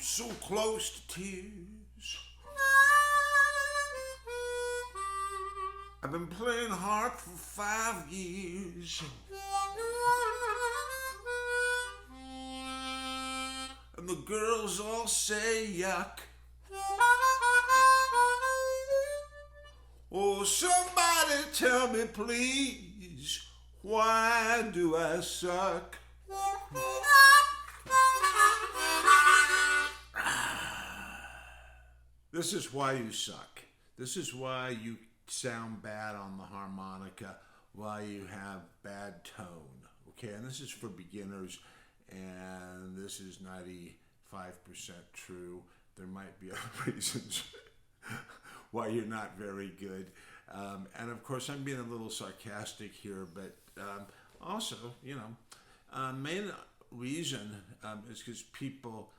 so close to tears. I've been playing harp for 5 years. And the girls all say yuck. Oh, somebody tell me please, why do I suck? This is why you suck. This is why you sound bad on the harmonica, why you have bad tone. Okay, and this is for beginners, and this is 95% true. There might be other reasons why you're not very good. And of course, I'm being a little sarcastic here, but also, main reason is because people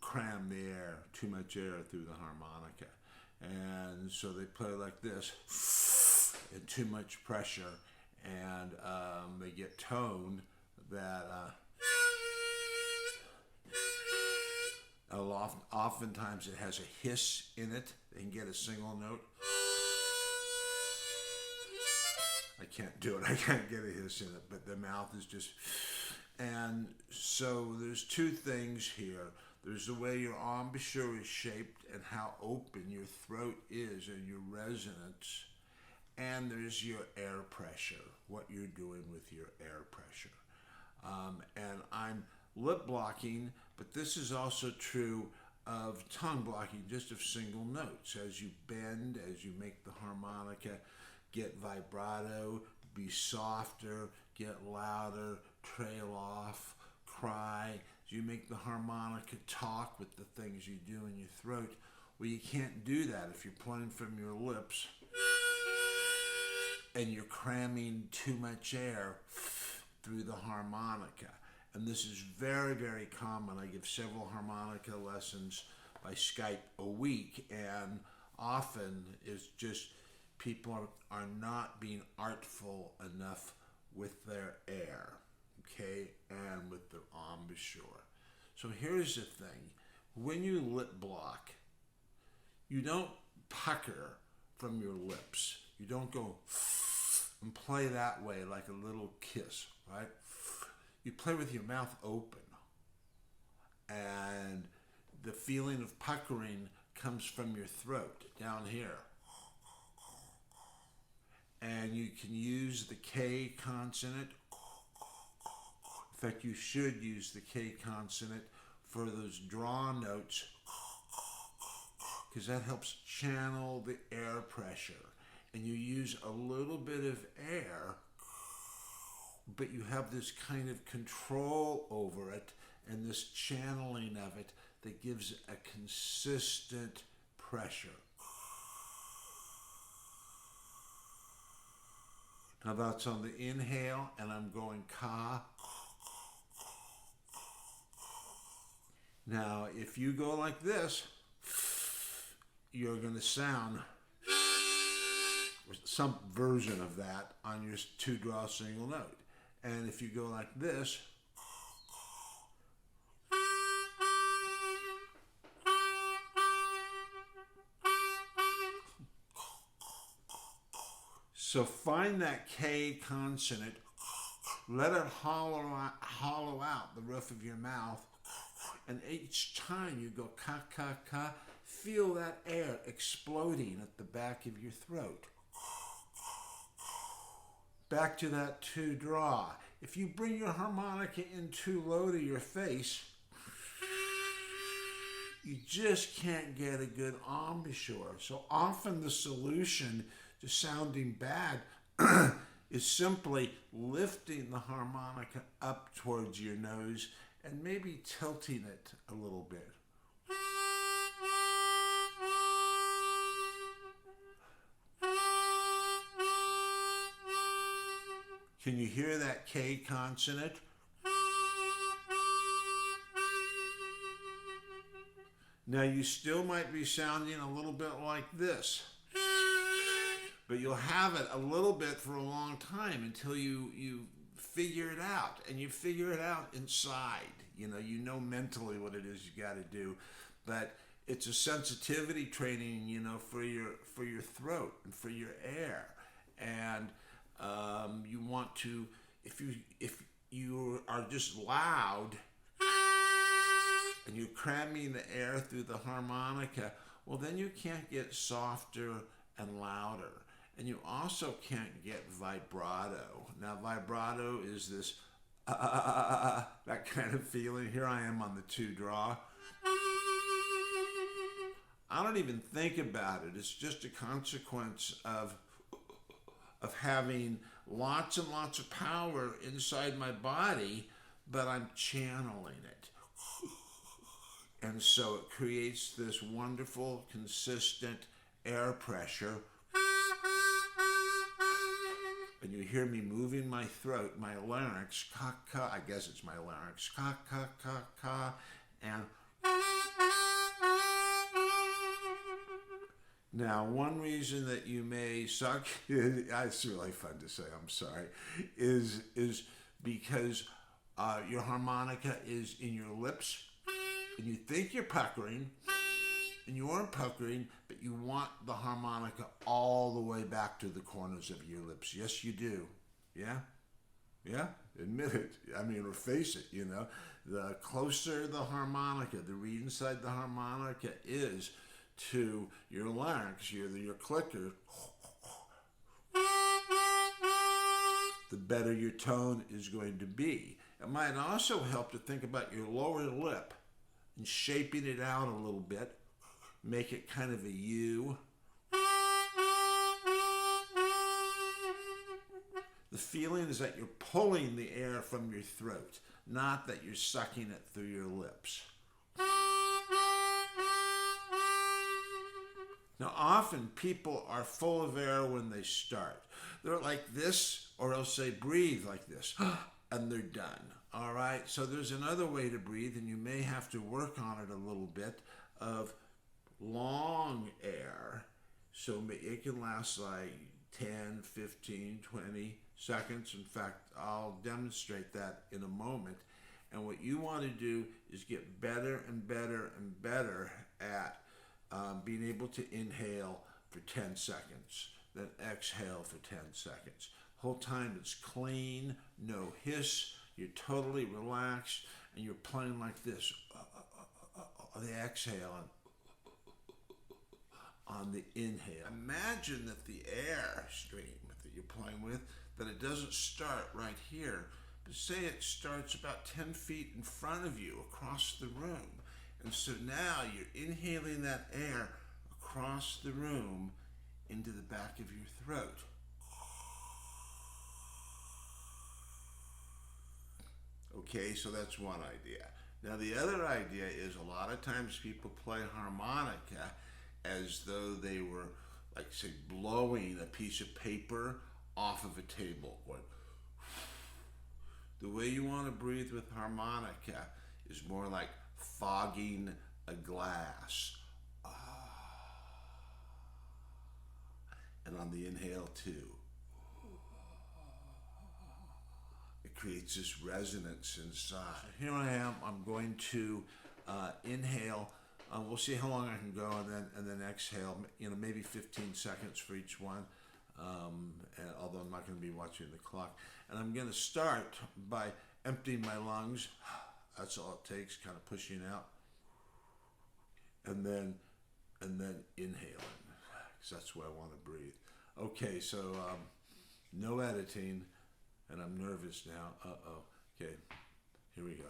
cram the air, too much air through the harmonica. And so they play like this, and too much pressure, and they get tone that oftentimes it has a hiss in it. They can get a single note. I can't do it. I can't get a hiss in it, but the mouth is just... And so there's two things here. There's the way your embouchure is shaped and how open your throat is and your resonance. And there's your air pressure, what you're doing with your air pressure. And I'm lip blocking, but this is also true of tongue blocking, just of single notes. As you bend, as you make the harmonica get vibrato, be softer, get louder, trail off, cry. As you make the harmonica talk with the things you do in your throat. Well, you can't do that if you're playing from your lips and you're cramming too much air through the harmonica. And this is very, very common. I give several harmonica lessons by Skype a week, and often it's just people are not being artful enough with their air, okay, and with their embouchure. So here's the thing. When you lip block, you don't pucker from your lips. You don't go and play that way like a little kiss, right? You play with your mouth open. And the feeling of puckering comes from your throat, down here. And you can use the K consonant. In fact, you should use the K consonant for those draw notes, because that helps channel the air pressure. And you use a little bit of air, but you have this kind of control over it and this channeling of it that gives a consistent pressure. Now that's on the inhale, and I'm going ka. Now, if you go like this, you're going to sound some version of that on your two-draw single note. And if you go like this, so find that K consonant, let it hollow out the roof of your mouth, and each time you go ka, ka, ka, feel that air exploding at the back of your throat. Back to that two draw. If you bring your harmonica in too low to your face, you just can't get a good embouchure. So often the solution to sounding bad is simply lifting the harmonica up towards your nose and maybe tilting it a little bit. Can you hear that K consonant? Now you still might be sounding a little bit like this, but you'll have it a little bit for a long time until you figure it out, and you figure it out inside. You know mentally what it is you got to do, but it's a sensitivity training, for your throat and for your air, and you want to, if you are just loud and you're cramming the air through the harmonica, well, then you can't get softer and louder. And you also can't get vibrato. Now, vibrato is this that kind of feeling. Here I am on the 2 draw. I don't even think about it. It's just a consequence of having lots and lots of power inside my body, but I'm channeling it. And so it creates this wonderful, consistent air pressure. And you hear me moving my throat, my larynx, ka, ka, I guess it's my larynx, ka, ka, ka, ka, and now, one reason that you may suck, it's really fun to say, I'm sorry, is because your harmonica is in your lips, and you think you're puckering, and you aren't puckering, but you want the harmonica all the way back to the corners of your lips. Yes, you do. Yeah? Yeah? Admit it. I mean, or face it, The closer the harmonica, the reed inside the harmonica is to your larynx, your clicker, the better your tone is going to be. It might also help to think about your lower lip and shaping it out a little bit. Make it kind of a U. The feeling is that you're pulling the air from your throat, not that you're sucking it through your lips. Now, often people are full of air when they start. They're like this, or they'll say, breathe like this, and they're done. All right? So there's another way to breathe, and you may have to work on it a little bit, of long air. So it can last like 10, 15, 20 seconds. In fact, I'll demonstrate that in a moment. And what you want to do is get better and better and better at being able to inhale for 10 seconds, then exhale for 10 seconds. Whole time it's clean, no hiss, you're totally relaxed, and you're playing like this. The exhale on the inhale. Imagine that the air stream that you're playing with, that it doesn't start right here, but say it starts about 10 feet in front of you across the room. And so now you're inhaling that air across the room into the back of your throat. Okay, so that's one idea. Now the other idea is a lot of times people play harmonica as though they were, like, say, blowing a piece of paper off of a table. The way you want to breathe with harmonica is more like fogging a glass. And on the inhale too. It creates this resonance inside. Here I am. I'm going to inhale. We'll see how long I can go, and then exhale. Maybe 15 seconds for each one. Although I'm not going to be watching the clock. And I'm going to start by emptying my lungs. That's all it takes, kind of pushing out. And then inhaling, because that's where I want to breathe. Okay, so no editing, and I'm nervous now. Okay, here we go.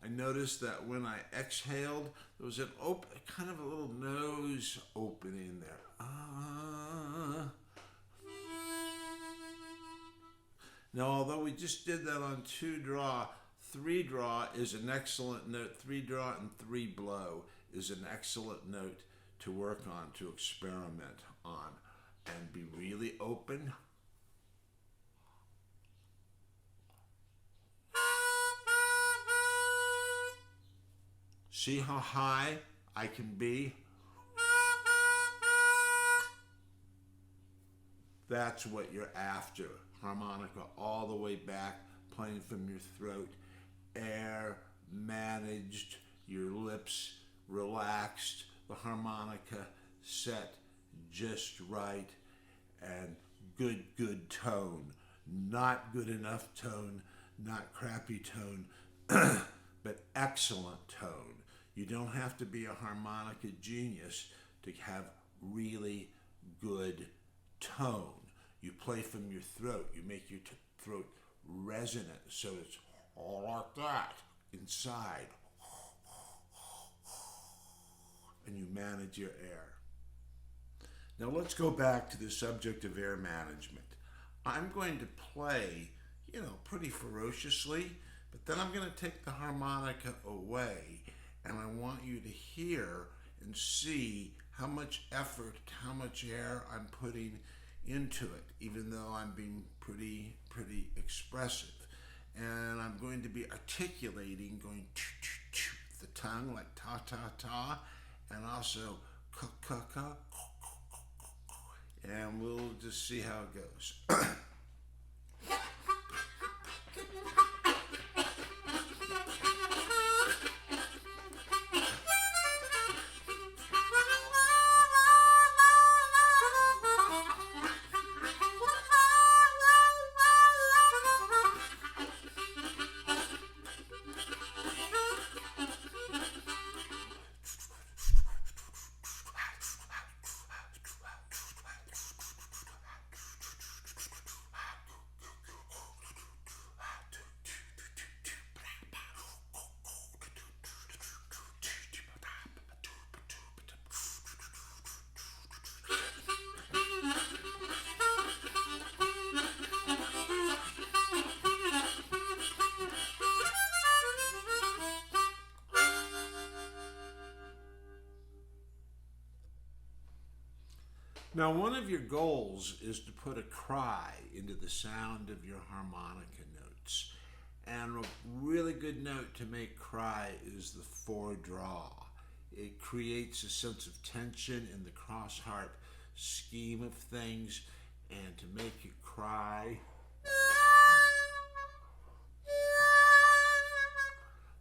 I noticed that when I exhaled, there was an kind of a little nose opening there. Now, although we just did that on 2 draw, 3 draw is an excellent note. 3 draw and 3 blow is an excellent note to work on, to experiment on, and be really open. See how high I can be? That's what you're after. Harmonica all the way back, playing from your throat, air managed, your lips relaxed, the harmonica set just right, and good tone. Not good enough tone, not crappy tone, but excellent tone. You don't have to be a harmonica genius to have really good tone. You play from your throat. You make your throat resonant, so it's all like that inside. And you manage your air. Now let's go back to the subject of air management. I'm going to play, pretty ferociously, but then I'm going to take the harmonica away, and I want you to hear and see how much effort, how much air I'm putting into it, even though I'm being pretty expressive. And I'm going to be articulating, going the tongue like ta ta ta, and also ka ka ka, and we'll just see how it goes. Now, one of your goals is to put a cry into the sound of your harmonica notes. And a really good note to make cry is the 4 draw. It creates a sense of tension in the cross harp scheme of things, and to make it cry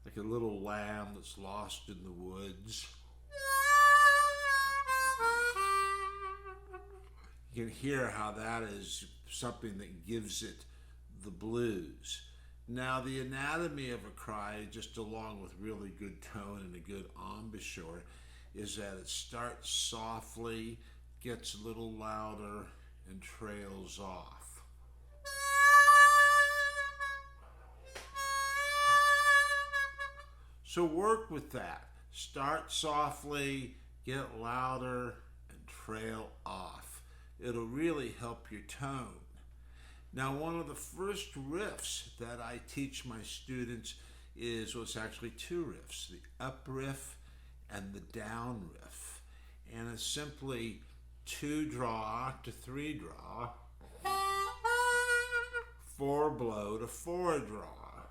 like a little lamb that's lost in the woods. You can hear how that is something that gives it the blues. Now, the anatomy of a cry, just along with really good tone and a good embouchure, is that it starts softly, gets a little louder, and trails off. So work with that. Start softly, get louder, and trail off. It'll really help your tone. Now, one of the first riffs that I teach my students is, well, it's actually 2 riffs, the up riff and the down riff. And it's simply 2 draw to 3 draw, 4 blow to 4 draw.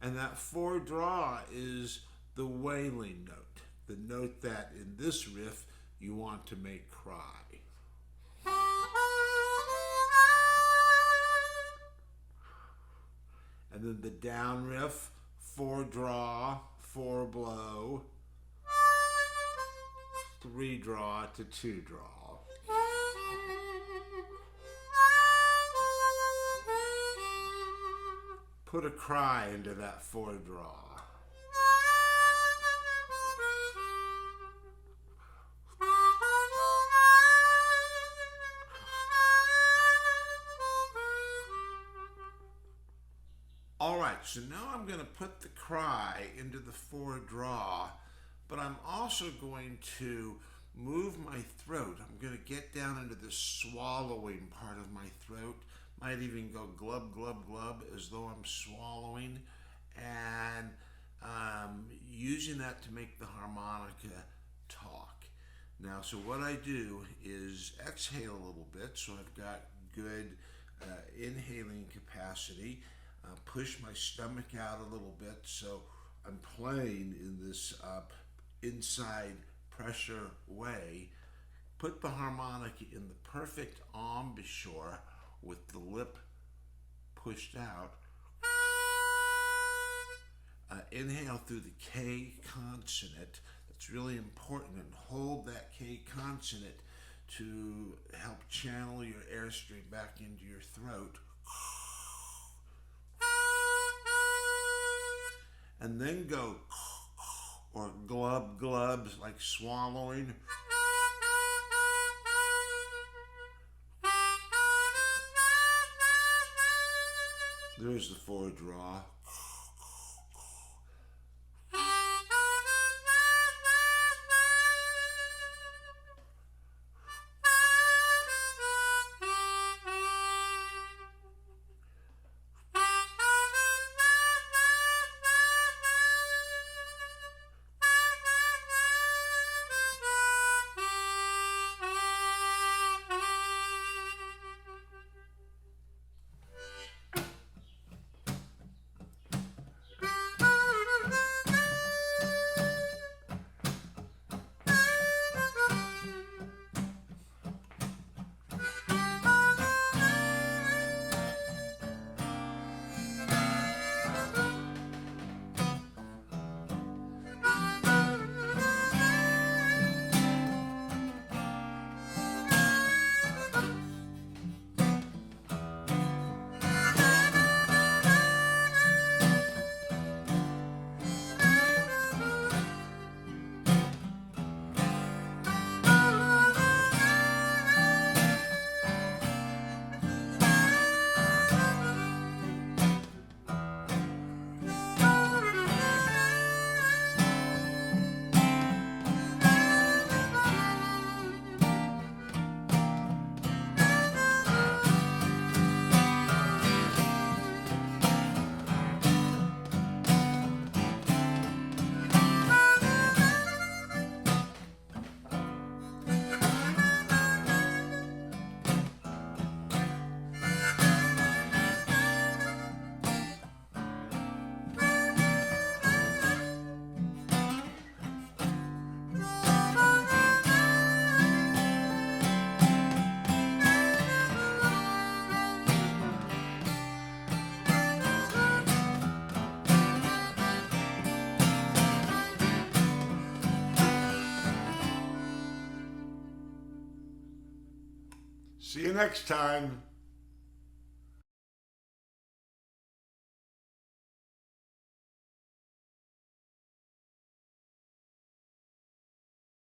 And that 4 draw is the wailing note, the note that in this riff you want to make cry. And then the down riff, 4 draw, 4 blow, 3 draw to 2 draw. Put a cry into that 4 draw. All right, so now I'm going to put the cry into the 4 draw, but I'm also going to move my throat. I'm going to get down into the swallowing part of my throat. Might even go glub, glub, glub as though I'm swallowing, and using that to make the harmonica talk. Now, so what I do is exhale a little bit, so I've got good inhaling capacity. Push my stomach out a little bit, so I'm playing in this inside pressure way. Put the harmonica in the perfect embouchure with the lip pushed out. Inhale through the K consonant. That's really important, and hold that K consonant to help channel your airstream back into your throat. And then go or glub glubs like swallowing. There's the 4 draw. See you next time.